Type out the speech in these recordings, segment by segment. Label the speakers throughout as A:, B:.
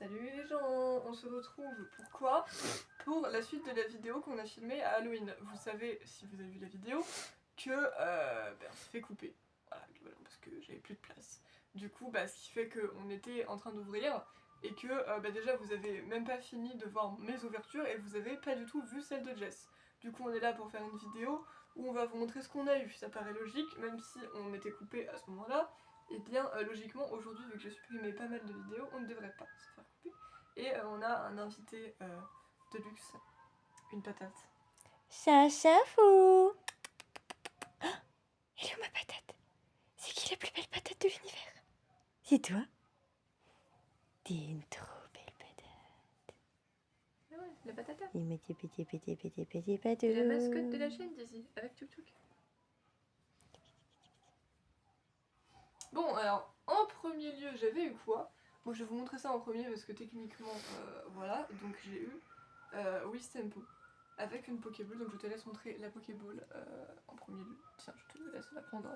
A: Salut les gens, on se retrouve pourquoi? Pour la suite de la vidéo qu'on a filmée à Halloween. Vous savez, si vous avez vu la vidéo, que on s'est fait couper. Voilà, parce que j'avais plus de place. Du coup, ce qui fait qu'on était en train d'ouvrir et que déjà vous avez même pas fini de voir mes ouvertures et vous avez pas du tout vu celle de Jess. Du coup, on est là pour faire une vidéo où on va vous montrer ce qu'on a eu. Ça paraît logique, même si on était coupé à ce moment-là. Et bien logiquement aujourd'hui vu que j'ai supprimé pas mal de vidéos on ne devrait pas se faire couper. Et on a un invité de luxe, une patate.
B: Sacha Fou. Elle est où ma patate? C'est qui la plus belle patate de l'univers? C'est toi? T'es une trop belle patate.
A: Ah ouais, la patata.
B: Il m'a dit petit patou.
A: C'est la mascotte de la chaîne d'ici, avec Tuk Tuk. Bon alors, en premier lieu j'avais eu quoi? Bon je vais vous montrer ça en premier parce que techniquement, voilà, donc j'ai eu Wistempo avec une Pokéball, donc je te laisse montrer la Pokéball en premier lieu. Tiens, je te laisse la prendre.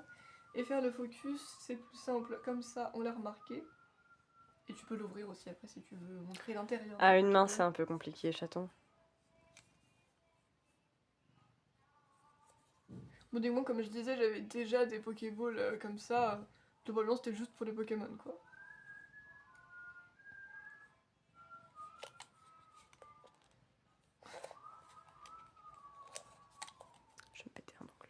A: Et faire le focus, c'est plus simple, comme ça on l'a remarqué. Et tu peux l'ouvrir aussi après si tu veux montrer l'intérieur.
B: À une main, c'est un peu compliqué, chaton.
A: Bon, du moins, comme je disais, j'avais déjà des Pokéballs comme ça. Globalement, c'était juste pour les Pokémon, quoi.
B: Je vais me péter un ongle.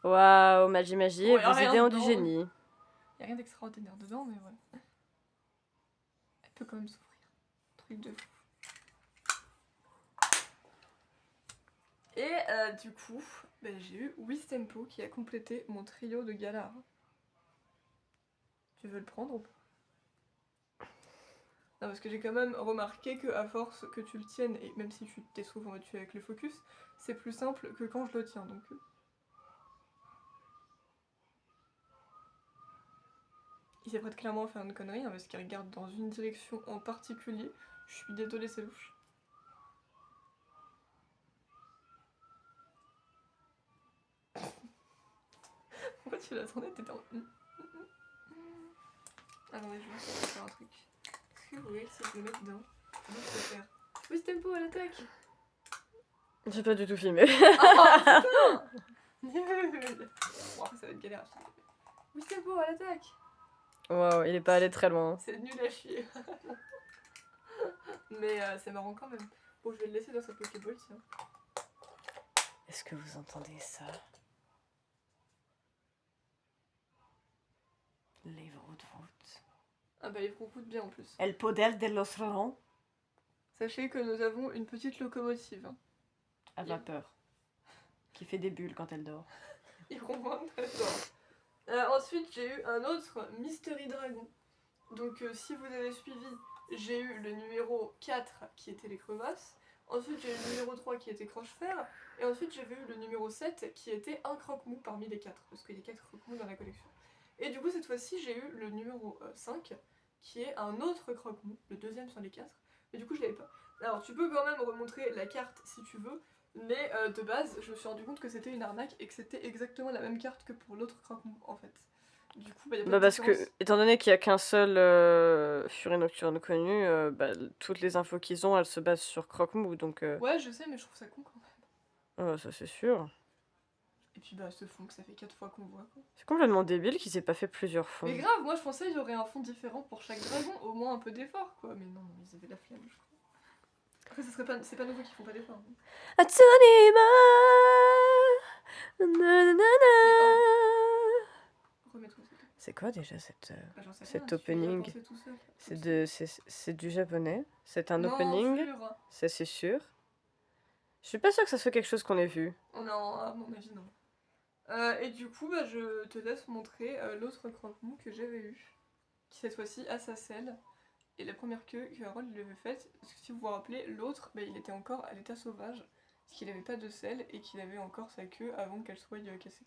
B: Waouh, magie,
A: Bon, y a
B: vos
A: rien
B: idées ont
A: dedans.
B: du génie.
A: Y a rien d'extraordinaire dedans, mais voilà. Elle peut quand même s'ouvrir. Truc de fou. Et du coup, j'ai eu Wistempo qui a complété mon trio de Galar. Tu veux le prendre ou pas? Non, parce que j'ai quand même remarqué que à force que tu le tiennes, et même si tu t'essouffles en mode tu avec le focus, c'est plus simple que quand je le tiens, donc... Il s'apprête clairement à faire une connerie, parce qu'il regarde dans une direction en particulier. Je suis désolée, c'est louche. Pourquoi tu l'attendais? T'étais en... Attendez, je vais faire un truc. Est-ce que vous voyez si je le mets dedans? Comment je peux faire? Wistempo à l'attaque!
B: J'ai pas du tout filmé.
A: Ah putain! Bon, après ça va être galère à filmer. Wistempo à l'attaque!
B: Waouh, il est pas allé très loin.
A: C'est nul à chier. Mais c'est marrant quand même. Bon, je vais le laisser dans sa Pokéball, tiens.
B: Est-ce que vous entendez ça? Les vroutes.
A: Ah bah, il proute bien en plus.
B: El poder de los rorons.
A: Sachez que nous avons une petite locomotive. Hein.
B: À vapeur. Qui fait des bulles quand elle dort.
A: Il comprend très fort. Ensuite, j'ai eu un autre Mystery Dragon. Donc, si vous avez suivi, j'ai eu le numéro 4 qui était les crevasses. Ensuite, j'ai eu le numéro 3 qui était Croche-Fer. Et ensuite, j'avais eu le numéro 7 qui était un croque-mou parmi les 4. Parce qu'il y a 4 croque-mous dans la collection. Et du coup, cette fois-ci, j'ai eu le numéro 5 qui est un autre croque-mou, le deuxième sur les 4. Mais du coup, je l'avais pas. Alors, tu peux quand même remontrer la carte si tu veux. Mais de base, je me suis rendu compte que c'était une arnaque et que c'était exactement la même carte que pour l'autre croque-mou en fait. Du coup, y a pas de
B: Parce
A: différence.
B: que, étant donné qu'il y a qu'un seul Furie Nocturne connu, toutes les infos qu'ils ont, elles se basent sur Croque-Mou, donc...
A: Ouais, je sais, mais je trouve ça con quand même.
B: ça c'est sûr.
A: Et puis ce fond que ça fait 4 fois qu'on voit quoi.
B: C'est complètement débile qu'ils aient pas fait plusieurs fonds.
A: Mais grave, moi je pensais qu'il y aurait un fond différent pour chaque dragon, au moins un peu d'effort quoi. Mais non, ils avaient la flemme, je crois. Après, c'est pas nouveau qu'ils font pas d'effort. Hein.
B: Atsunima.
A: Remets-toi ça.
B: C'est quoi déjà cet
A: cet
B: opening? C'est du japonais. C'est un
A: non,
B: opening.
A: Sûr.
B: Ça c'est sûr. Je suis pas sûre que ça soit quelque chose qu'on ait vu.
A: Non, à mon avis non. Et du coup, je te laisse montrer l'autre croque-mou que j'avais eu. Qui cette fois-ci a sa selle. Et la première queue que Harold lui avait faite, parce que si vous vous rappelez, l'autre, il était encore à l'état sauvage. Parce qu'il n'avait pas de selle et qu'il avait encore sa queue avant qu'elle soit cassée.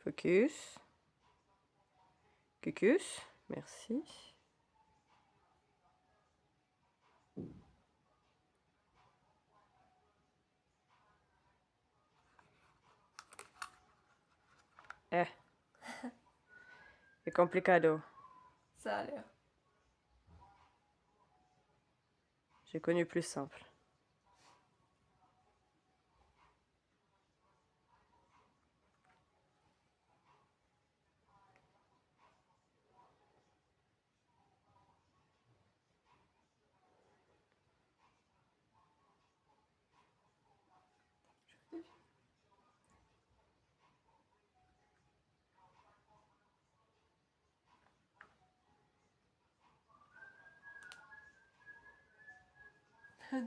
B: Focus. Cucus. Merci. C'est complicado.
A: Ça a l'air.
B: J'ai connu plus simple.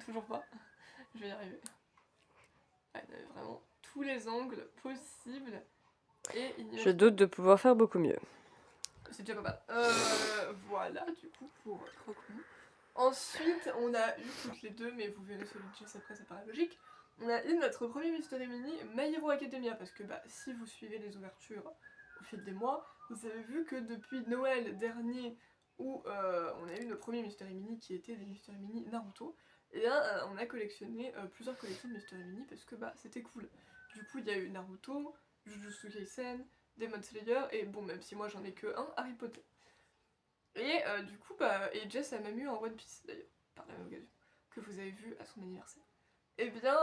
A: Toujours pas. Je vais y arriver. Ouais, il y avait vraiment tous les angles possibles. Et il n'y a
B: Je doute de pouvoir faire beaucoup mieux.
A: C'est déjà pas mal. Voilà, du coup, pour Croque-Mou. Ensuite, on a eu toutes les deux, mais vous verrez celui de Jess après, ça paraît logique. On a eu notre premier Mystery Mini, My Hero Academia, parce que si vous suivez les ouvertures au fil des mois, vous avez vu que depuis Noël dernier, où on a eu nos premiers Mystery Mini qui étaient des Mystery Mini Naruto, et là on a collectionné plusieurs collections de Mystery Mini parce que c'était cool. Du coup, il y a eu Naruto, Jujutsu Kaisen, Demon Slayer, et bon, même si moi j'en ai que un, Harry Potter. Et du coup, et Jess a même eu un One Piece d'ailleurs, par la même occasion, que vous avez vu à son anniversaire. Et bien,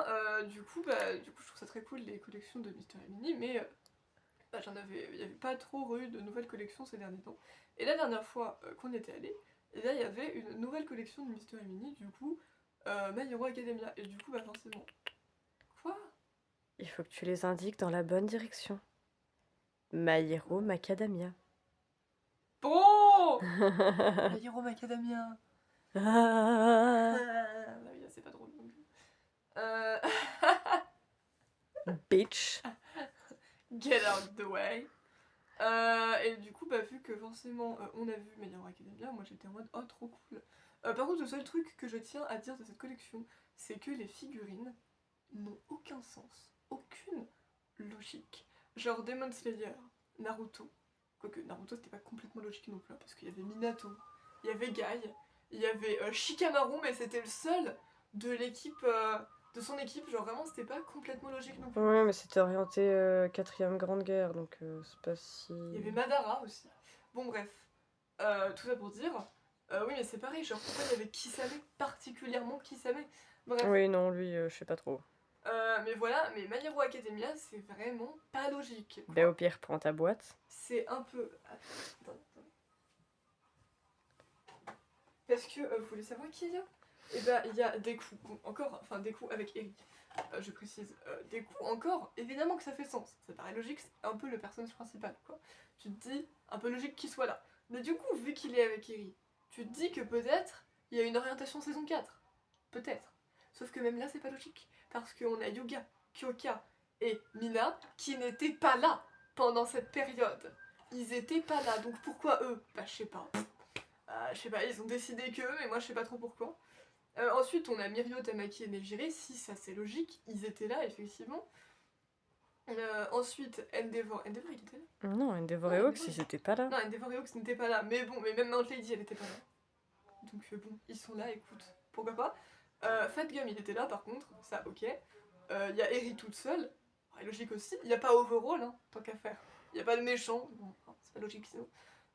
A: du coup, je trouve ça très cool les collections de Mystery Mini, mais il n'y avait pas trop eu de nouvelles collections ces derniers temps. Et la dernière fois qu'on était allé, et là il y avait une nouvelle collection de Mystery Mini, du coup, My Hero Academia. Et du coup, forcément. Quoi?
B: Il faut que tu les indiques dans la bonne direction. My Hero Macadamia.
A: Oh My Hero Macadamia.
B: Ah,
A: Bah oui, là, c'est pas drôle non plus. Euh...
B: bitch.
A: Get out the way. Et du coup, vu que forcément on a vu My Hero Academia, moi j'étais en mode oh trop cool. Par contre, le seul truc que je tiens à dire de cette collection, c'est que les figurines n'ont aucun sens, aucune logique. Genre Demon Slayer, Naruto. Quoique Naruto c'était pas complètement logique non plus, parce qu'il y avait Minato, il y avait Guy, il y avait Shikamaru, mais c'était le seul de l'équipe, de son équipe. Genre vraiment c'était pas complètement logique non plus.
B: Ouais, mais c'était orienté 4ème Grande Guerre, donc c'est pas si...
A: Il y avait Madara aussi. Bon bref, tout ça pour dire, oui mais c'est pareil, genre pourquoi il y avait Kisame, particulièrement Kisame. Bref,
B: Oui, non, lui, je sais pas trop.
A: mais voilà, mais My Hero Academia c'est vraiment pas logique.
B: Ben au pire, prends ta boîte.
A: C'est un peu... Attends. Parce que vous voulez savoir qui il y a? Et il y a Deku, bon, encore, enfin Deku avec Eri. Je précise, Deku encore, évidemment que ça fait sens. Ça paraît logique, c'est un peu le personnage principal, quoi. Tu te dis, un peu logique qu'il soit là. Mais du coup, vu qu'il est avec Eri, tu te dis que peut-être il y a une orientation saison 4. Peut-être. Sauf que même là, c'est pas logique. Parce qu'on a Yuga, Kyoka et Mina qui n'étaient pas là pendant cette période. Ils étaient pas là, donc pourquoi eux? Je sais pas. Je sais pas, ils ont décidé qu'eux, mais moi je sais pas trop pourquoi. Ensuite, on a Mirio, Tamaki et Nejire. Si ça c'est logique, ils étaient là effectivement. Ensuite, Endeavor. Endeavor il était là?
B: Non, Endeavor
A: Non,
B: et Hawks,
A: Endeavor,
B: ils étaient pas là.
A: Non, Endeavor et Hawks n'étaient pas là. Mais bon, mais même Mount Lady elle était pas là. Donc bon, ils sont là, écoute, pourquoi pas. Fat Gum il était là par contre, ça ok. Il y a Eri toute seule, logique aussi. Il n'y a pas Overall, hein, tant qu'à faire. Il n'y a pas de méchant, bon, c'est pas logique sinon.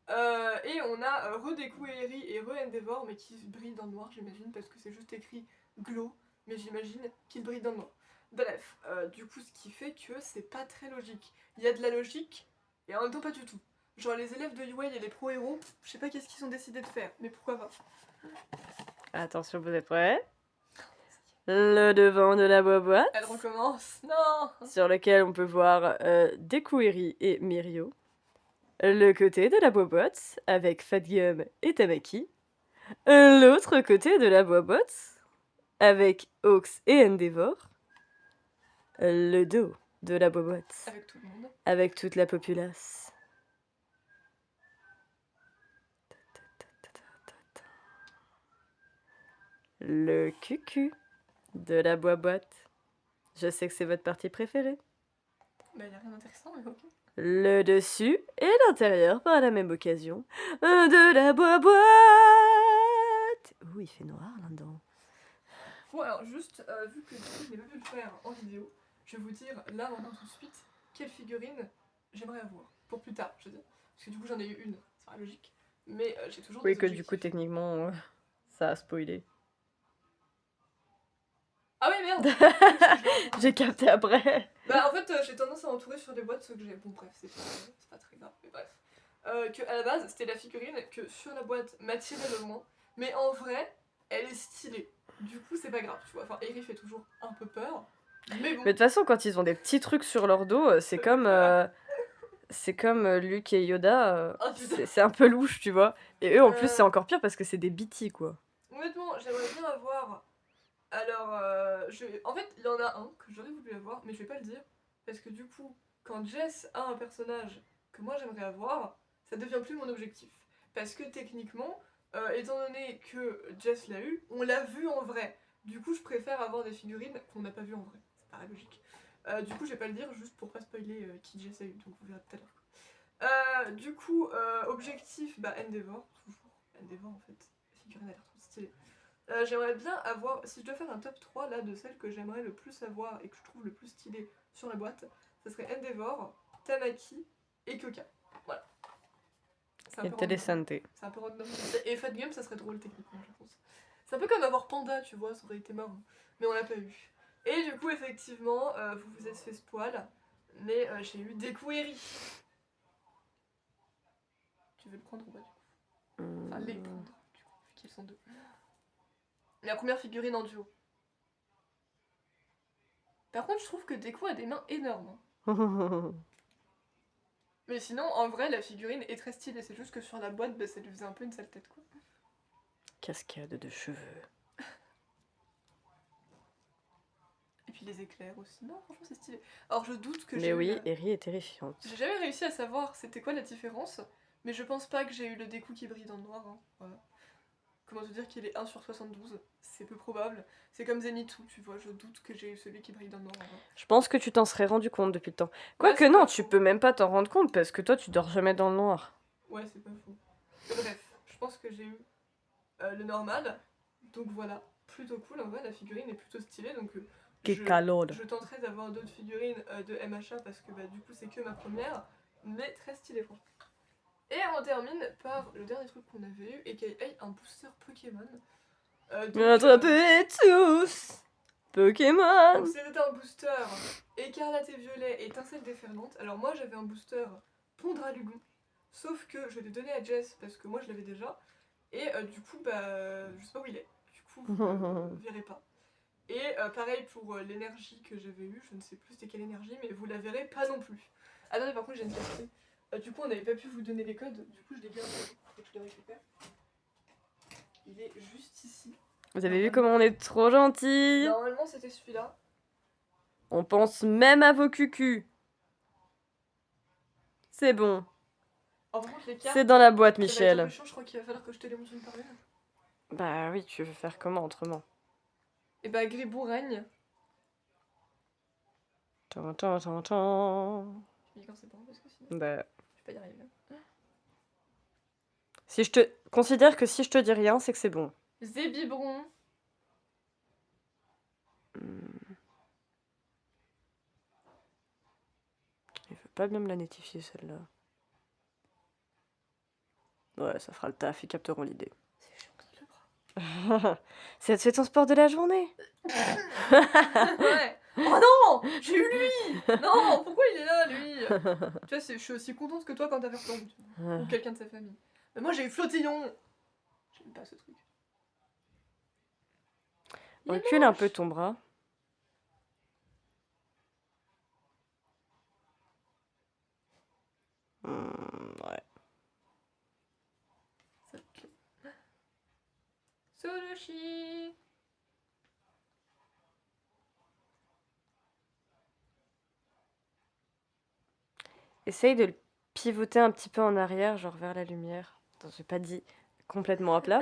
A: Et on a Redeku et Eri et Re-Endeavor, mais qui brillent dans le noir, j'imagine, parce que c'est juste écrit Glow, mais j'imagine qu'ils brillent dans le noir. Bref, du coup, ce qui fait que c'est pas très logique. Il y a de la logique, et en même temps pas du tout. Genre les élèves de UA et les pro-héros, je sais pas qu'est-ce qu'ils ont décidé de faire, mais pourquoi pas.
B: Attention, vous êtes prêts? Le devant de la boîte.
A: Elle recommence. Non.
B: Sur lequel on peut voir Deku, Eri et Mirio. Le côté de la boîte avec Fatgum et Tamaki. L'autre côté de la boîte avec Hawks et Endeavor. Le dos de la boîte
A: Avec tout le monde.
B: avec toute la populace. Le cucu de la boîte. Je sais que c'est votre partie préférée.
A: Y a rien d'intéressant, mais ok.
B: Le dessus et l'intérieur par la même occasion de la boîte. Ouh, il fait noir là-dedans.
A: Bon, alors juste, vu que du coup, je n'ai pas pu le faire en vidéo, je vais vous dire là maintenant tout de suite quelle figurine j'aimerais avoir. Pour plus tard, je veux dire. Parce que du coup, j'en ai eu une, c'est pas logique. Mais j'ai toujours
B: Oui,
A: des
B: que du coup,
A: objectifs.
B: techniquement, ça a spoilé.
A: Ah oui, merde! Oui, parce que je l'ai entouré.
B: J'ai capté après.
A: Bah, en fait, j'ai tendance à entourer sur des boîtes ce que j'ai. Bon, bref, c'est pas très grave, mais bref. Que à la base, c'était la figurine que sur la boîte m'attirait le moins. Mais en vrai, elle est stylée. Du coup, c'est pas grave, tu vois. Enfin, Eri fait toujours un peu peur. Mais bon.
B: Mais de toute façon, quand ils ont des petits trucs sur leur dos, c'est comme. C'est comme Luke et Yoda,
A: Ah, putain.
B: c'est un peu louche, tu vois. Et eux, en plus, c'est
A: Euh,
B: encore pire parce que c'est des BT, quoi.
A: Honnêtement, j'aimerais bien avoir. Alors, en fait, il y en a un que j'aurais voulu avoir, mais je vais pas le dire. Parce que du coup, quand Jess a un personnage que moi j'aimerais avoir, ça devient plus mon objectif. Parce que techniquement, étant donné que Jess l'a eu, on l'a vu en vrai. Du coup, je préfère avoir des figurines qu'on n'a pas vues en vrai. Ça paraît logique. Du coup, je vais pas le dire juste pour pas spoiler qui Jess a eu, donc vous verrez tout à l'heure. Du coup, objectif, bah Endeavor, toujours. Endeavor en fait. La figurine a l'air trop stylée. J'aimerais bien avoir, si je dois faire un top 3 là de celles que j'aimerais le plus avoir et que je trouve le plus stylé sur la boîte, ça serait Endeavor, Tamaki et Kyoka. Voilà. C'est un peu random.
B: Interessante.
A: C'est un peu random. Et Fat Game, ça serait drôle techniquement, je pense. C'est un peu comme avoir Panda, tu vois, ça aurait été marrant. Mais on l'a pas eu. Et du coup, effectivement, vous vous êtes fait spoil, mais j'ai eu Deku Eri. Tu veux le prendre ou pas du coup? Enfin, les prendre, du coup, vu qu'ils sont deux. La première figurine en duo. Par contre, je trouve que Deku a des mains énormes. Mais sinon, en vrai, la figurine est très stylée. C'est juste que sur la boîte, bah, ça lui faisait un peu une sale tête, quoi.
B: Cascade de cheveux.
A: Et puis les éclairs aussi. Non, franchement, c'est stylé. Alors, je doute que j'ai
B: Mais
A: eu...
B: oui, Eri est terrifiante.
A: J'ai jamais réussi à savoir c'était quoi la différence. Mais je pense pas que j'ai eu le Deku qui brille dans le noir. Hein. Voilà. Comment te dire qu'il est 1 sur 72? C'est peu probable. C'est comme Zenitsu, tu vois. Je doute que j'ai eu celui qui brille dans le noir. En vrai.
B: Je pense que tu t'en serais rendu compte depuis le temps.
A: Ouais,
B: Quoique
A: c'est
B: non,
A: pas
B: tu
A: faux.
B: peux même pas t'en rendre compte parce que toi, tu dors jamais dans le noir.
A: Ouais, c'est pas faux. Mais bref, je pense que j'ai eu le normal. Donc voilà, plutôt cool. En vrai, la figurine est plutôt stylée. Donc je tenterai d'avoir d'autres figurines de MHA parce que bah, du coup, c'est que ma première. Mais très stylée, franchement. Et on termine par le dernier truc qu'on avait eu, et qui est un booster Pokémon.
B: Attrapez tous Pokémon.
A: Donc c'était un booster écarlate et violet, étincelle déferlante. Alors moi j'avais un booster Pondralugon, sauf que je l'ai donné à Jess parce que moi je l'avais déjà. Et du coup, bah, je sais pas où il est. Du coup, vous le verrez pas. Et pareil pour l'énergie que j'avais eue, je ne sais plus c'était quelle énergie, mais vous la verrez pas non plus. Attendez, par contre, j'ai une question. Du coup, on n'avait pas pu vous donner les codes, du coup, je l'ai bien fait. Faut que je le récupère. Il est juste ici.
B: Vous avez vu comment on est trop gentils?
A: Normalement, c'était celui-là.
B: On pense même à vos cucus. C'est bon.
A: Alors, par contre, les cartes,
B: C'est dans la boîte,
A: ça va être un peu
B: Michel.
A: chiant, je crois qu'il va falloir que je te les montre une par une.
B: Bah oui, tu veux faire comment autrement?
A: Et bah, Gribou règne.
B: Tan, tan, tan, tan.
A: Je dis quand c'est bon, parce que sinon,
B: Bah,
A: je vais pas y arriver.
B: si je te considère que si je te dis rien, c'est que c'est bon.
A: Zébibron.
B: Il veut pas bien me la notifier celle-là. Ouais, ça fera le taf, ils capteront l'idée.
A: C'est chiant qu'il le bras.
B: Ça te fait ton sport de la journée?
A: Ouais. Oh non, j'ai eu lui. Non, pourquoi il est là, lui? Tu vois, je suis aussi contente que toi quand t'as fait retomber. Ou quelqu'un de sa famille. Mais moi, j'ai eu Flotillon. J'aime pas ce truc. Il est
B: Recule un
A: moche.
B: peu ton bras. Ouais.
A: Soloshi.
B: Essaye de le pivoter un petit peu en arrière, genre vers la lumière. Attends, j'ai pas dit complètement à plat.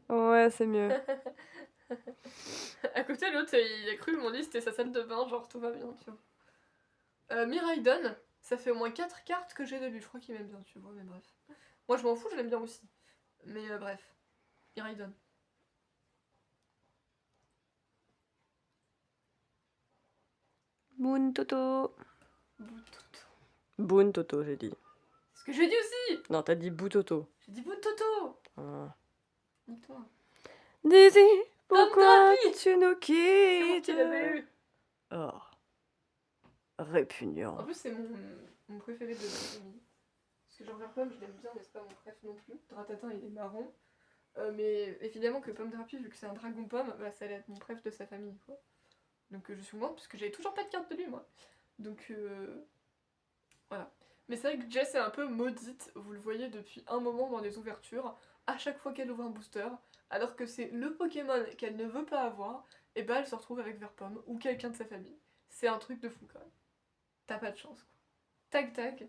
B: Ouais, c'est mieux.
A: À côté, l'autre, il a cru, mon lit, c'était sa salle de bain, genre tout va bien, tu vois. Miraidon, ça fait au moins 4 cartes que j'ai de lui, je crois qu'il m'aime bien, tu vois, mais bref. Moi, je m'en fous, je l'aime bien aussi. Mais bref. Miraidon.
B: Moon Toto.
A: Boutoto.
B: Boon Toto, j'ai dit.
A: C'est ce que j'ai dit aussi.
B: Non, t'as dit Boutoto.
A: J'ai dit Boutoto.
B: Ah.
A: Nique-toi.
B: Daisy,
A: Pomme
B: pourquoi
A: Thérapie.
B: tu nous
A: C'est moi
B: quittes?
A: qui l'avais eu.
B: Oh,
A: En
B: répugnant.
A: plus, c'est mon préféré de la famille. Parce que genre Pomme, je l'aime bien, mais c'est pas mon préf non plus. Dratatin, il est marron. Mais évidemment que Pomme Thérapie, vu que c'est un dragon pomme, bah, ça allait être mon préf de sa famille, quoi. Donc je suis contente, parce que j'avais toujours pas de carte de lui, moi. Donc voilà. Mais c'est vrai que Jess est un peu maudite, vous le voyez depuis un moment dans les ouvertures, à chaque fois qu'elle ouvre un booster, alors que c'est le Pokémon qu'elle ne veut pas avoir, et bah elle se retrouve avec Verpomme ou quelqu'un de sa famille. C'est un truc de fou quand même. T'as pas de chance, quoi. Tac tac.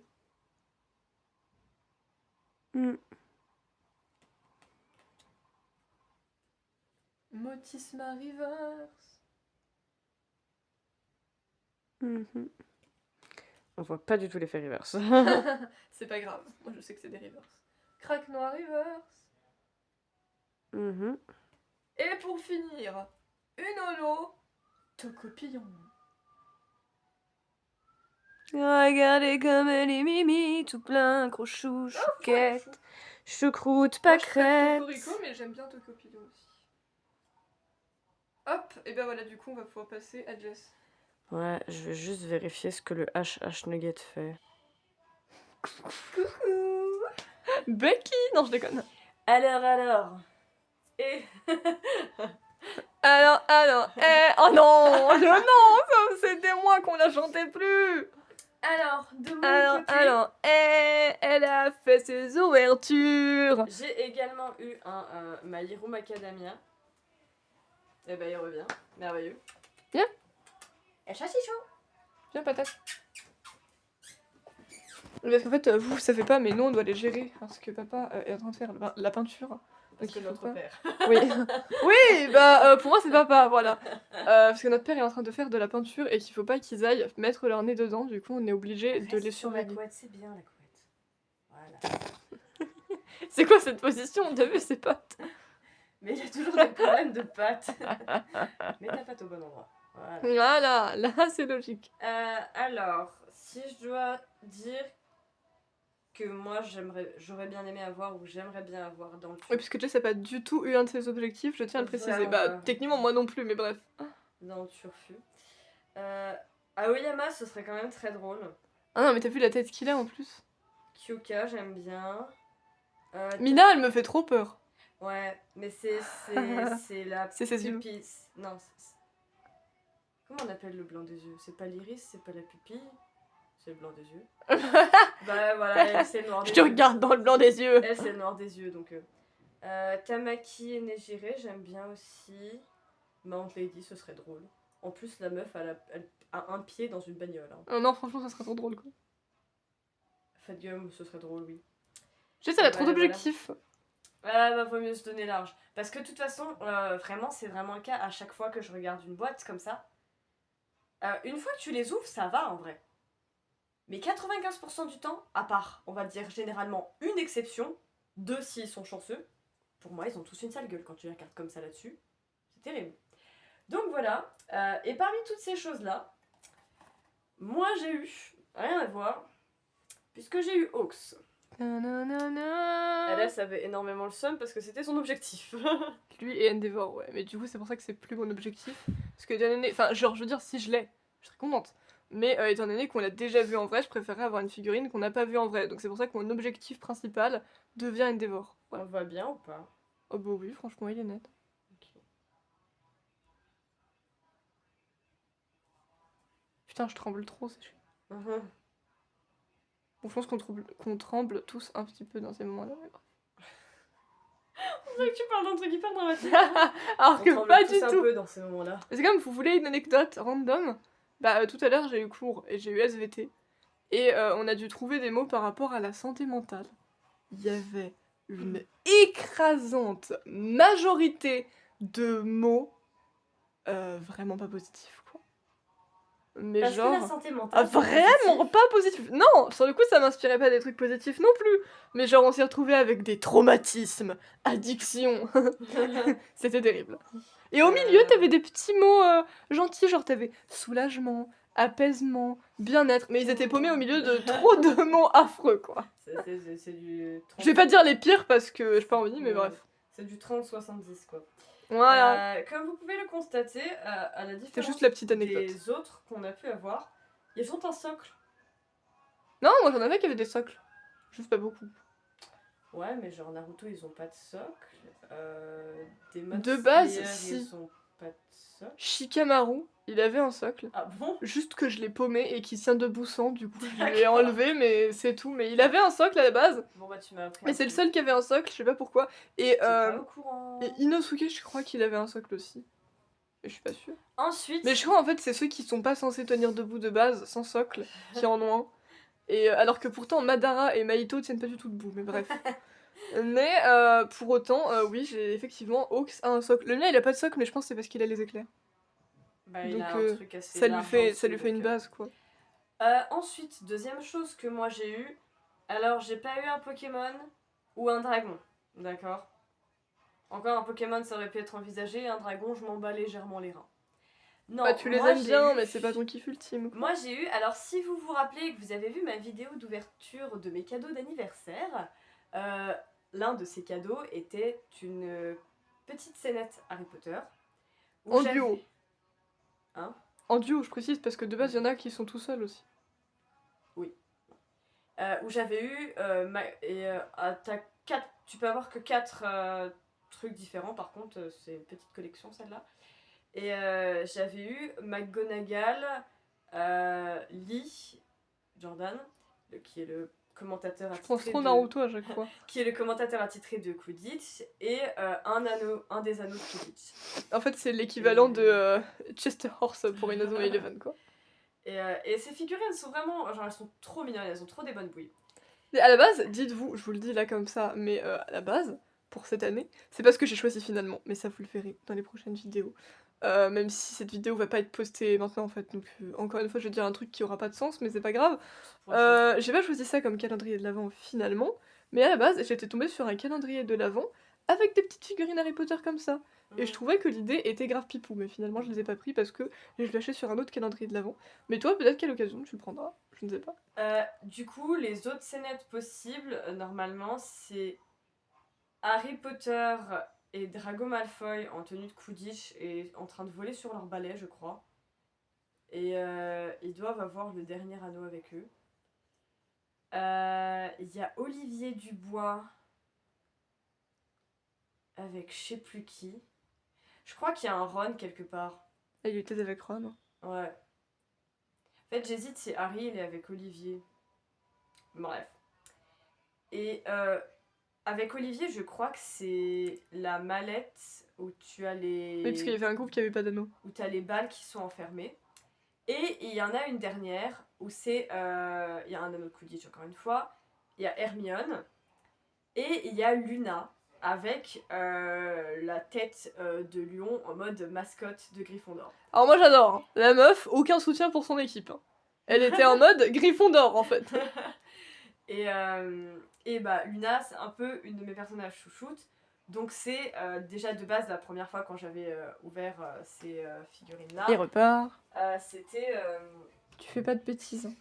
B: Mm.
A: Motisma Reverse.
B: Mhm. On voit pas du tout l'effet reverse.
A: C'est pas grave, moi je sais que c'est des reverse. Crack noir reverse.
B: Mhm.
A: Et pour finir, une holo, Tocopillon.
B: Regardez comme elle est mimi, tout plein, crochou, chouquette,
A: Chou.
B: choucroute,
A: Moi je préfère
B: pâquerette.
A: Cocorico, mais j'aime bien Tocopillon aussi. Hop, et ben voilà, du coup on va pouvoir passer à Jess.
B: Ouais, je vais juste vérifier ce que le HH Nugget fait.
A: Coucou Becky. Non, je déconne.
B: Alors. Et
A: Alors, oh non, non, c'était moi qu'on la chantait plus.
B: alors, de mon côté,
A: Elle a fait ses ouvertures.
B: j'ai également eu un My Hero Macadamia. Et bah il revient, merveilleux.
A: Viens.
B: Et chassichou.
A: Viens, patate. Parce qu'en fait, vous savez pas, mais nous on doit les gérer parce que papa est en train de faire la peinture.
B: Parce que
A: il faut
B: notre
A: pas.
B: père.
A: Oui, oui, bah pour moi c'est papa, voilà. Parce que notre père est en train de faire de la peinture et qu'il faut pas qu'ils aillent mettre leur nez dedans, du coup on est obligé de les
B: sur la
A: surveiller.
B: couette, c'est bien la couette. Voilà.
A: C'est quoi cette position? T'as vu ses pattes?
B: Mais il y a toujours des problèmes de pattes. Mets ta patte au bon endroit. Voilà.
A: Voilà, là c'est logique.
B: Alors, si je dois dire que moi j'aurais bien aimé avoir ou j'aimerais bien avoir dans le
A: Oui, puisque Jess a pas du tout eu un de ses objectifs, je tiens à le préciser.
B: Vraiment
A: Bah,
B: pas.
A: techniquement moi non plus, mais bref.
B: dans le turfu. Aoyama, ce serait quand même très drôle.
A: Ah non, mais t'as vu la tête qu'il a en plus?
B: Kyoka, j'aime bien.
A: Mina, elle me fait trop peur.
B: Ouais, mais c'est la
A: C'est ses yeux.
B: pupille. Non, comment on appelle le blanc des yeux? C'est pas l'iris, c'est pas la pupille, c'est le blanc des yeux. Bah voilà, elle c'est le noir des
A: Je
B: yeux.
A: te regarde dans le blanc des yeux.
B: Elle c'est le noir des yeux, donc... Tamaki et Nejire, j'aime bien aussi. Mount Lady, ce serait drôle. En plus, la meuf, elle a un pied dans une bagnole. Hein.
A: Oh non, franchement, ça serait trop drôle, quoi.
B: Fatgum, ce serait drôle, oui.
A: Jess, elle a trop d'objectifs.
B: Ah bah vaut mieux se donner large. Parce que de toute façon, vraiment, c'est vraiment le cas à chaque fois que je regarde une boîte comme ça. Une fois que tu les ouvres, ça va en vrai. Mais 95% du temps, à part, on va dire généralement une exception, 2 s'ils sont chanceux, pour moi, ils ont tous une sale gueule quand tu les regardes comme ça là-dessus. C'est terrible. Donc voilà. Et parmi toutes ces choses-là, moi j'ai eu, rien à voir, puisque j'ai eu Hawks. LS avait énormément le seum parce que c'était son objectif.
A: Lui et Endeavor, ouais. Mais du coup, c'est pour ça que c'est plus mon objectif. Parce que étant donné... Enfin, genre, je veux dire, si je l'ai, je serais contente. Mais étant donné qu'on l'a déjà vu en vrai, je préférerais avoir une figurine qu'on n'a pas vue en vrai. Donc c'est pour ça que mon objectif principal devient Endeavor.
B: On va bien ou pas?
A: Oh bah oui, franchement, il est net.
B: Okay.
A: Putain, je tremble trop, c'est chiant. Bon, je pense qu'on tremble tous un petit peu dans ces moments-là.
B: On dirait que tu parles d'un truc hyper dramatique.
A: Alors que pas du
B: un
A: tout.
B: peu dans ces moments-là.
A: C'est comme, vous voulez une anecdote random? Bah, tout à l'heure, j'ai eu cours et j'ai eu SVT. Et on a dû trouver des mots par rapport à la santé mentale. Il y avait une écrasante majorité de mots vraiment pas positifs, quoi. Mais
B: parce
A: genre...
B: que la santé mentale,
A: vraiment pas positif. Non, sur le coup, ça m'inspirait pas des trucs positifs non plus. Mais genre, on s'est retrouvés avec des traumatismes, addiction. C'était terrible. Et au milieu, t'avais des petits mots gentils, genre t'avais soulagement, apaisement, bien-être. Mais ils étaient paumés au milieu de trop de mots affreux, quoi.
B: C'est du 30...
A: Je vais pas dire les pires parce que j'ai pas envie, mais bref.
B: C'est du 30-70, quoi.
A: Voilà.
B: Comme vous pouvez le constater, à la différence
A: C'est juste la petite anecdote.
B: des autres qu'on a pu avoir, ils ont un socle.
A: Non, moi j'en avais qui avaient des socles. Juste pas beaucoup.
B: Ouais, mais genre Naruto, ils ont pas de socle. Demon
A: De base,
B: Slayer,
A: si.
B: ils ont pas de socle.
A: Shikamaru, il avait un socle.
B: Ah bon?
A: Juste que je l'ai paumé et qui tient debout sans, du coup je l'ai
B: D'accord.
A: enlevé, mais c'est tout. Mais il avait un socle à la base.
B: Bon bah tu m'as appris.
A: Mais c'est le seul qui avait un socle, je sais pas pourquoi. Et,
B: J'étais pas au courant.
A: et Inosuke, je crois qu'il avait un socle aussi. Mais je suis pas sûre.
B: Ensuite.
A: Mais je crois en fait c'est ceux qui sont pas censés tenir debout de base, sans socle, qui en ont un. Et alors que pourtant Madara et Mahito tiennent pas du tout debout, mais bref. Mais pour autant, oui, j'ai effectivement Hawks a un socle. Le mien il a pas de socle, mais je pense que c'est parce qu'il a les éclairs.
B: Bah, il
A: Donc
B: a un truc assez
A: ça lui
B: large
A: fait,
B: en
A: ça
B: dessous,
A: lui fait une
B: donc,
A: base quoi.
B: Ensuite, deuxième chose que moi j'ai eu. Alors, j'ai pas eu un Pokémon ou un dragon. D'accord? Encore un Pokémon, ça aurait pu être envisagé. Un dragon, je m'en bats légèrement les reins. Non,
A: Bah tu les
B: moi,
A: aimes
B: j'ai
A: bien,
B: eu-
A: mais c'est pas ton kiff ultime. Quoi.
B: Moi j'ai eu, alors si vous vous rappelez que vous avez vu ma vidéo d'ouverture de mes cadeaux d'anniversaire, l'un de ces cadeaux était une petite scénette Harry Potter. où
A: En
B: j'avais-
A: duo.
B: Hein?
A: En duo, je précise, parce que de base, il y en a qui sont tout seuls aussi.
B: Où j'avais eu, tu peux avoir que 4 trucs différents, par contre c'est une petite collection celle-là. Et j'avais eu McGonagall, Lee, Jordan, qui est le commentateur
A: Je pense
B: attitré
A: trop
B: de...
A: Naruto à chaque fois.
B: qui est le commentateur attitré de Quidditch, et un des anneaux de Quidditch.
A: En fait, c'est l'équivalent de Chester Horse pour Inazuma Eleven, quoi.
B: Et ces figurines sont vraiment, genre elles sont trop mignonnes, elles ont trop des bonnes bouilles.
A: Et à la base, dites-vous, je vous le dis là comme ça, mais à la base, pour cette année, c'est pas ce que j'ai choisi finalement, mais ça vous le verrez dans les prochaines vidéos. Même si cette vidéo va pas être postée maintenant en fait, donc encore une fois je vais dire un truc qui aura pas de sens, mais c'est pas grave. J'ai pas choisi ça comme calendrier de l'Avent finalement, mais à la base j'étais tombée sur un calendrier de l'Avent avec des petites figurines Harry Potter comme ça. Et je trouvais que l'idée était grave pipou, mais finalement je les ai pas pris parce que je l'ai lâché sur un autre calendrier de l'Avent. Mais toi, peut-être qu'à l'occasion tu le prendras, je ne sais pas.
B: Du coup, les autres scénettes possibles, normalement, c'est Harry Potter et Drago Malfoy en tenue de Quidditch et en train de voler sur leur balai, je crois. Et ils doivent avoir le dernier anneau avec eux. Il y a Olivier Dubois avec je sais plus qui. Je crois qu'il y a un Ron quelque part.
A: Et il était avec Ron.
B: Ouais. En fait, j'hésite si Harry il est avec Olivier. Bref. Et avec Olivier, je crois que c'est la mallette où tu as les...
A: Oui, parce qu'il y avait un groupe qui avait pas d'anneau.
B: Où tu as les balles qui sont enfermées. Et il y en a une dernière où c'est... Il y a un anneau de Quidditch encore une fois. Il y a Hermione. Et il y a Luna avec la tête de lion en mode mascotte de Gryffondor.
A: Alors moi j'adore, hein. La meuf, aucun soutien pour son équipe. Hein. Elle était en mode Gryffondor en fait.
B: Et bah Luna c'est un peu une de mes personnages chouchoutes. Donc c'est déjà de base la première fois quand j'avais ouvert ces figurines là.
A: Il repart.
B: C'était...
A: Tu fais pas de bêtises. Hein.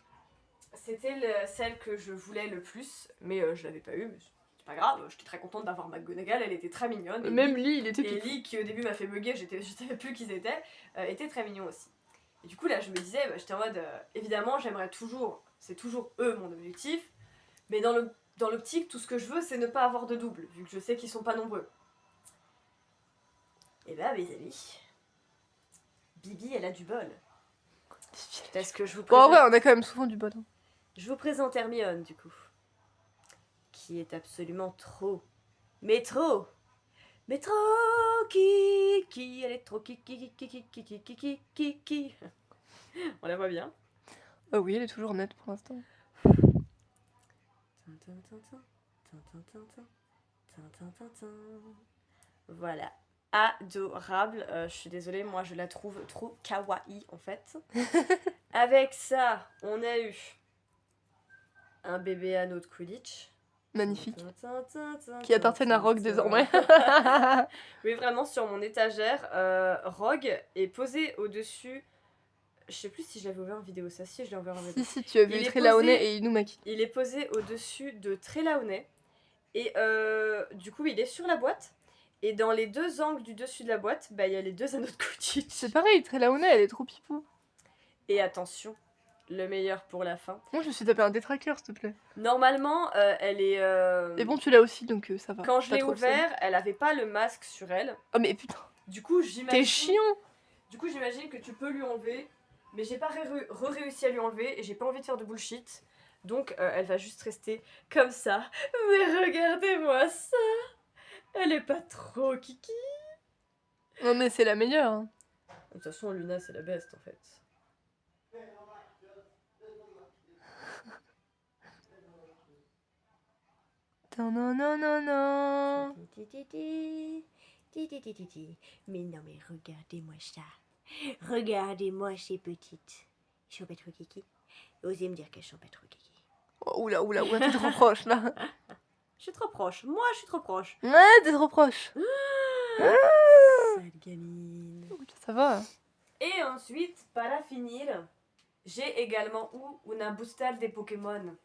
B: C'était celle que je voulais le plus, mais je l'avais pas eu. Mais c'est pas grave, j'étais très contente d'avoir McGonagall, elle était très mignonne. Et
A: même Lee, il était
B: Et
A: pipou.
B: Lee, qui au début m'a fait bugger, je savais plus qui ils étaient, était très mignon aussi. Et du coup là je me disais, j'étais en mode, évidemment j'aimerais toujours, c'est toujours eux mon objectif, mais dans l'optique, tout ce que je veux c'est ne pas avoir de double, vu que je sais qu'ils sont pas nombreux. Et bah mes amis, Bibi elle a du bol. Parce que je vous
A: Bon, en
B: présente...
A: vrai, on a quand même souvent du bol. Hein.
B: Je vous présente Hermione, du coup. Qui est absolument trop. Mais trop. Mais trop. Qui. Elle est trop. Qui. On la voit bien.
A: Ah oui, elle est toujours nette pour l'instant.
B: Voilà. Adorable. Je suis désolée, moi je la trouve trop kawaii en fait. Avec ça, on a eu un bébé anneau de Quidditch.
A: Magnifique. Qui appartiennent à Rogue désormais.
B: Oui, vraiment sur mon étagère, Rogue est posé au-dessus Je sais plus si je l'avais ouvert en vidéo, ça si je l'ai ouvert en vidéo.
A: Si, tu as vu
B: Il est
A: Trelawney
B: posé-
A: et Inumaki.
B: Il est posé au-dessus de Trelawney. Et du coup, il est sur la boîte. Et dans les deux angles du dessus de la boîte, bah il y a les deux anneaux de Quidditch.
A: C'est pareil, Trelawney, elle est trop pipou.
B: Et attention, le meilleur pour la fin.
A: Moi, je me suis tapé un détraqueur, s'il te plaît.
B: Normalement, elle est...
A: Et bon, tu l'as aussi, donc ça va.
B: Quand je
A: Pas
B: l'ai
A: trop le seum.
B: ouvert, elle avait pas le masque sur elle.
A: Oh, mais putain,
B: Du coup,
A: t'es
B: j'imagine...
A: chiant.
B: Du coup, j'imagine que tu peux lui enlever. Mais j'ai pas réussi à lui enlever. Et j'ai pas envie de faire de bullshit. Donc, elle va juste rester comme ça. Mais regardez-moi ça. Elle est pas trop kiki.
A: Non, mais c'est la meilleure. Hein.
B: De toute façon, Luna, c'est la best en fait.
A: Non, non, non, non, non.
B: Mais non, mais regardez-moi ça. Regardez-moi ces petites. Elles sont pas trop kiki. Osez me dire qu'elles sont pas trop kiki.
A: Oh, oula, oula, oula, t'es trop proche, là.
B: Je suis trop proche. Moi, je suis trop proche.
A: Ouais, t'es trop proche.
B: Sale gamine.
A: Ça va.
B: Et ensuite, para finir, j'ai également eu una boostal des Pokémon.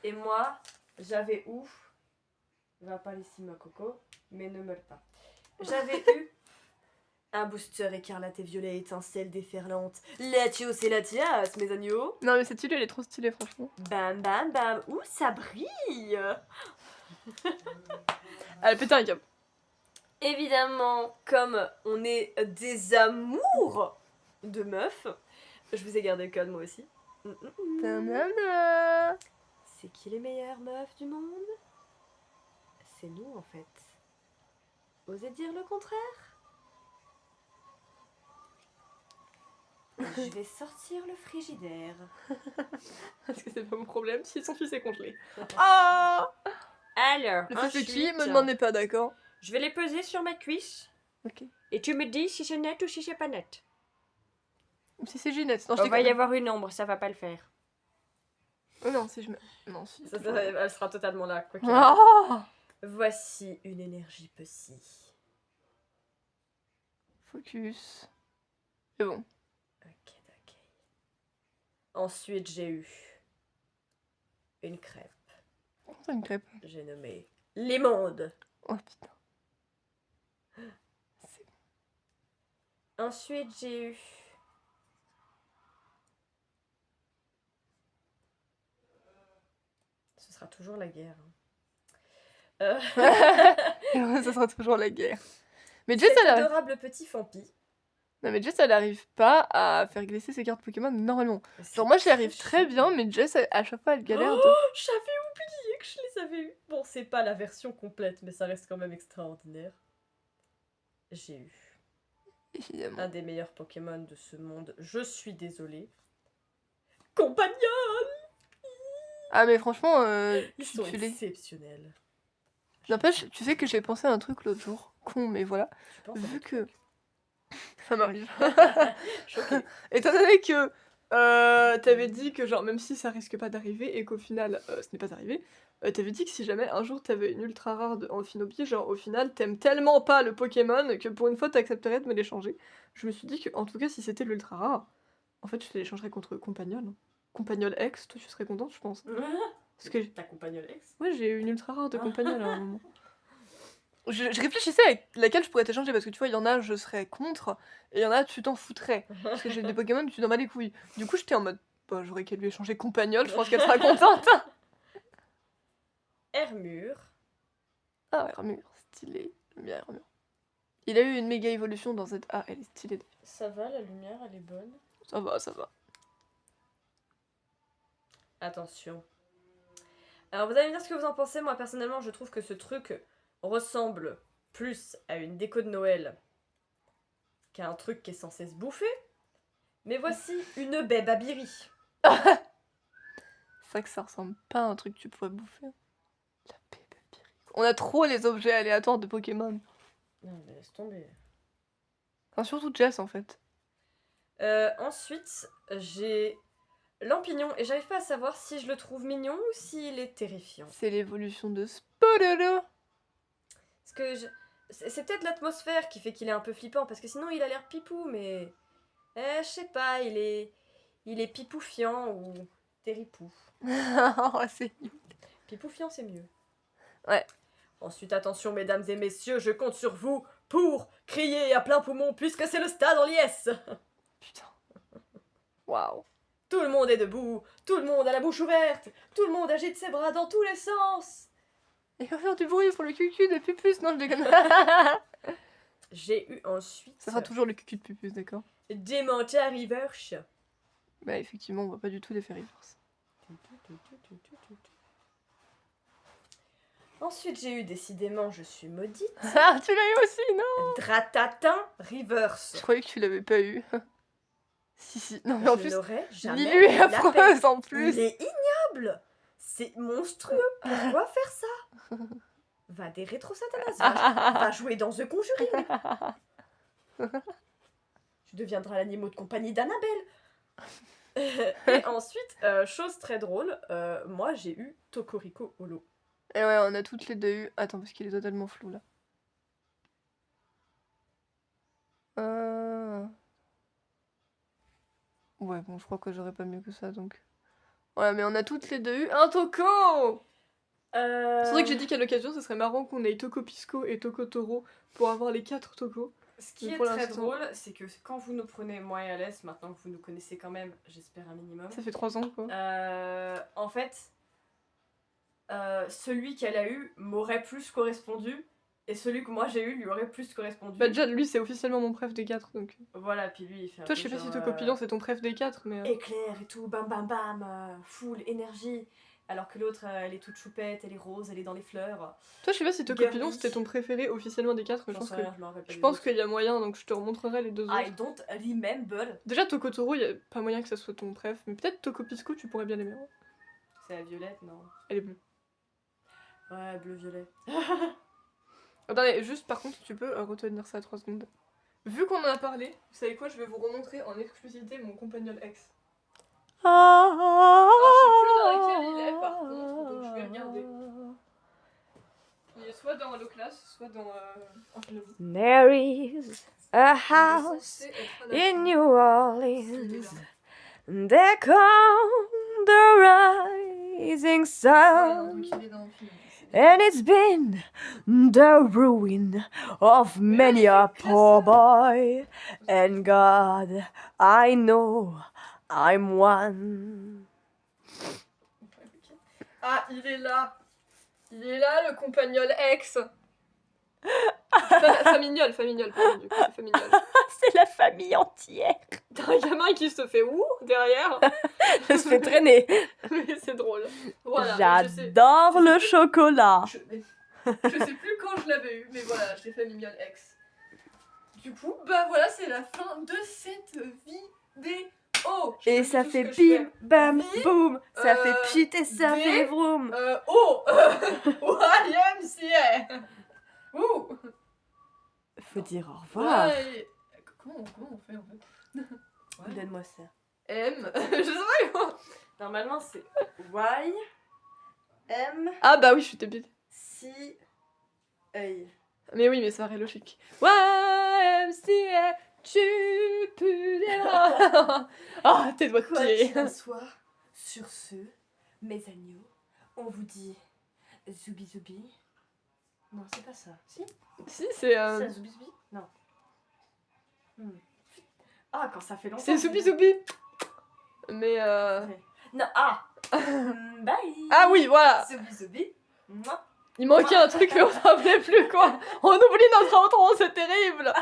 B: Et moi, j'avais eu... Va pas ici ma coco, mais ne meurs pas. J'avais eu un booster écarlate et violet étincelle déferlante. Latios et Latias, mes agneaux.
A: Non, mais cette tuile, elle est trop stylée, franchement.
B: Bam bam bam. Ouh, ça brille.
A: Elle pète un câble.
B: Évidemment, comme on est des amours de meufs, je vous ai gardé le code moi aussi.
A: Ta-na-na.
B: C'est qui les meilleures meufs du monde? C'est nous en fait. Osez dire le contraire? Je vais sortir le frigidaire.
A: Parce que c'est pas mon problème si son fils est congelé. Ah.
B: Alors,
A: Le fils de qui?
B: ensuite,
A: Me demandez pas, d'accord.
B: je vais les peser sur ma cuisse.
A: Ok.
B: Et tu me dis si c'est net ou si c'est pas net.
A: Ou si c'est Ginette. Non, je
B: Il va y
A: déconne.
B: avoir une ombre, ça va pas le faire.
A: Oh non, si je me... Non, si.
B: Elle sera totalement là, quoi qu'il
A: Oh.
B: Voici une énergie Pussy.
A: Focus. C'est bon.
B: Ok, ok. Ensuite, j'ai eu une crêpe.
A: C'est une crêpe.
B: J'ai nommé l'immonde.
A: Oh putain. C'est
B: Ensuite, j'ai eu ce sera toujours la guerre.
A: bon. Ça sera toujours la guerre. Mais Jess,
B: Cet
A: elle arrive...
B: adorable petit Fampi.
A: Non, mais Jess, elle arrive pas à faire glisser ses cartes Pokémon normalement. Genre, moi, j'y arrive très bien, mais Jess, à chaque fois, elle galère de...
B: J'avais oublié que je les avais eu. Bon, c'est pas la version complète, mais ça reste quand même extraordinaire. J'ai eu
A: Évidemment.
B: un des meilleurs Pokémon de ce monde. Je suis désolée. Compagnon.
A: Ah, mais franchement,
B: Ils
A: tu
B: sont
A: l'es.
B: exceptionnels.
A: N'empêche, tu sais que j'ai pensé à un truc l'autre jour. Con, mais voilà.
B: Tu penses
A: Vu que... Ça m'arrive.
B: Choquée.
A: Étant donné que t'avais dit que genre même si ça risque pas d'arriver et qu'au final ce n'est pas arrivé, t'avais dit que si jamais un jour t'avais une ultra rare de Amphinopie, genre au final t'aimes tellement pas le Pokémon que pour une fois t'accepterais de me l'échanger. Je me suis dit que en tout cas si c'était l'ultra rare, en fait je te l'échangerais contre Compagnol. Compagnol X, toi tu serais contente je pense. Parce que
B: Ta compagne Alex.
A: ouais j'ai eu une ultra rare de Compagnol à un moment. Je réfléchissais avec laquelle je pourrais t'échanger parce que tu vois, il y en a, je serais contre, et il y en a, tu t'en foutrais. Parce que j'ai des Pokémon, tu t'en bats les couilles. Du coup, j'étais en mode, bah, j'aurais qu'à lui échanger Compagnol, je pense qu'elle sera contente.
B: Hermure.
A: Ah, Hermure, stylé. J'aime bien Hermure. Il a eu une méga évolution dans cette. Ah, elle est stylée.
B: Ça va, la lumière, elle est bonne.
A: Ça va, ça va.
B: Attention. Alors, vous allez me dire ce que vous en pensez. Moi, personnellement, je trouve que ce truc ressemble plus à une déco de Noël qu'à un truc qui est censé se bouffer. Mais voici une baie Babiri.
A: C'est vrai que ça ressemble pas à un truc que tu pourrais bouffer. La bébé Pyrrhic. On a trop les objets aléatoires de Pokémon.
B: Non, mais laisse tomber.
A: Enfin, surtout Jess en fait.
B: Ensuite, j'ai Lampignon et j'arrive pas à savoir si je le trouve mignon ou s'il est terrifiant.
A: C'est l'évolution de Spodolo.
B: Parce que c'est peut-être l'atmosphère qui fait qu'il est un peu flippant, parce que sinon il a l'air pipou, mais Je sais pas, il est pipoufiant ou terripou.
A: Oh, c'est nul.
B: Pipoufiant, c'est mieux.
A: Ouais.
B: Ensuite, attention, mesdames et messieurs, je compte sur vous pour crier à plein poumon puisque c'est le stade en liesse.
A: Putain. Waouh.
B: Tout le monde est debout, tout le monde a la bouche ouverte, tout le monde agite ses bras dans tous les sens.
A: Il va faire du bruit pour le cucu de Pupus, non je déconne.
B: J'ai eu ensuite
A: Ça sera toujours le cucu de Pupus, d'accord.
B: Dementia Reverse.
A: Bah effectivement, on voit pas du tout l'effet reverse.
B: Ensuite, j'ai eu décidément Je suis maudite.
A: Ah, tu l'as eu aussi, non?
B: Dratatin Reverse.
A: Je croyais que tu l'avais pas eu. Si, non mais en
B: Je
A: plus,
B: n'aurais jamais
A: Lilu est
B: eu la peine.
A: affreuse en plus.
B: Il est ignoble. C'est monstrueux. Pourquoi faire ça? Va des rétro-satanas. Va jouer dans The Conjuring. Tu deviendras l'animal de compagnie d'Annabelle. Et ensuite, chose très drôle, moi j'ai eu Tokoriko Holo.
A: Et ouais, on a toutes les deux eu. Attends, parce qu'il est totalement flou là. Ouais, bon, je crois que j'aurais pas mieux que ça donc. Ouais, mais on a toutes les deux eu un Toko! C'est vrai que j'ai dit qu'à l'occasion, ce serait marrant qu'on ait Toko Pisco et Toko Toro pour avoir les 4 Tokos.
B: Ce qui
A: Mais
B: est
A: pour
B: très
A: l'instant-
B: drôle, c'est que quand vous nous prenez moi et Alès, maintenant que vous nous connaissez quand même, j'espère un minimum,
A: Ça fait 3 ans quoi.
B: en fait, celui qu'elle a eu m'aurait plus correspondu, et celui que moi j'ai eu lui aurait plus correspondu.
A: Bah, déjà, lui, c'est officiellement mon préf des 4 donc.
B: Voilà, puis lui il fait un
A: Toi,
B: peu
A: je sais pas si
B: genre,
A: Toko Pilon c'est ton préf des 4, mais.
B: éclair et tout, bam bam bam, full énergie. Alors que l'autre, elle est toute choupette, elle est rose, elle est dans les fleurs.
A: Toi, je sais pas si Toko
B: Girly.
A: Pilon c'était ton préféré officiellement des 4, mais je
B: J'en
A: pense
B: sais
A: que.
B: rien, je me rappelle pas
A: Je
B: des
A: pense
B: autres.
A: qu'il y a moyen, donc je te remontrerai les deux autres.
B: I don't remember.
A: Déjà, Toko Toro, il y a pas moyen que ça soit ton préf, mais peut-être Toko Pisco, tu pourrais bien l'aimer. Hein.
B: C'est la violette, non?
A: Elle est bleue.
B: Ouais, bleu-violet.
A: Attendez, juste par contre, tu peux retenir ça 3 secondes. Vu qu'on en a parlé, vous savez quoi, je vais vous remontrer en exclusivité mon compagnon ex. Alors, je sais plus dans lequel il est par contre, donc je vais regarder. Il est soit dans Hello Class, soit dans Angelo.
B: There is a house
A: C'est être un
B: in
A: enfant.
B: New
A: Il est
B: Orleans.
A: là.
B: There come the rising
A: Voilà,
B: sun.
A: donc il est dans le film.
B: And it's been the ruin of many a poor boy. And God, I know I'm one.
A: Ah, il est là. Il est là, le compagnol ex. Famignol, pas du coup, c'est famignol.
B: C'est la famille entière.
A: T'as un gamin qui se fait ouh derrière.
B: Je se fais traîner.
A: Mais c'est drôle. Voilà, je sais.
B: J'adore le chocolat.
A: Je sais plus quand je l'avais eu, mais voilà, je l'ai fait mignonne ex. Du coup, bah voilà, c'est la fin de cette vidéo. Je
B: Et
A: sais
B: ça
A: plus
B: fait
A: tout ce que je
B: bim, bam,
A: Bi,
B: boum. Ça fait pchit et ça
A: des,
B: fait vroom.
A: YMCA. Ouh.
B: Faut dire au revoir.
A: Ouais. Comment on fait en fait? Ouais.
B: Donne-moi ça.
A: M. Je sais pas comment.
B: Normalement, c'est Y, M,
A: Ah bah oui, je suis débile.
B: C, œil.
A: Mais oui, mais ça paraît logique. YMCA, tu peux dire. Ah, tes doigts de
B: Quoi
A: pied.
B: qu'il en soit, sur ce, mes agneaux, on vous dit zoubi zoubi. Non, c'est pas ça. Si
A: Si, c'est.
B: C'est zoubi zoubi. Non. Ah, quand ça fait longtemps.
A: C'est Soubi Soubi. Mais
B: Non, bye.
A: Ah oui, voilà.
B: Zoubi zoubi. Mouah.
A: Il manquait un truc, mais on s'en rappelait plus quoi. On oublie notre intro, c'est terrible.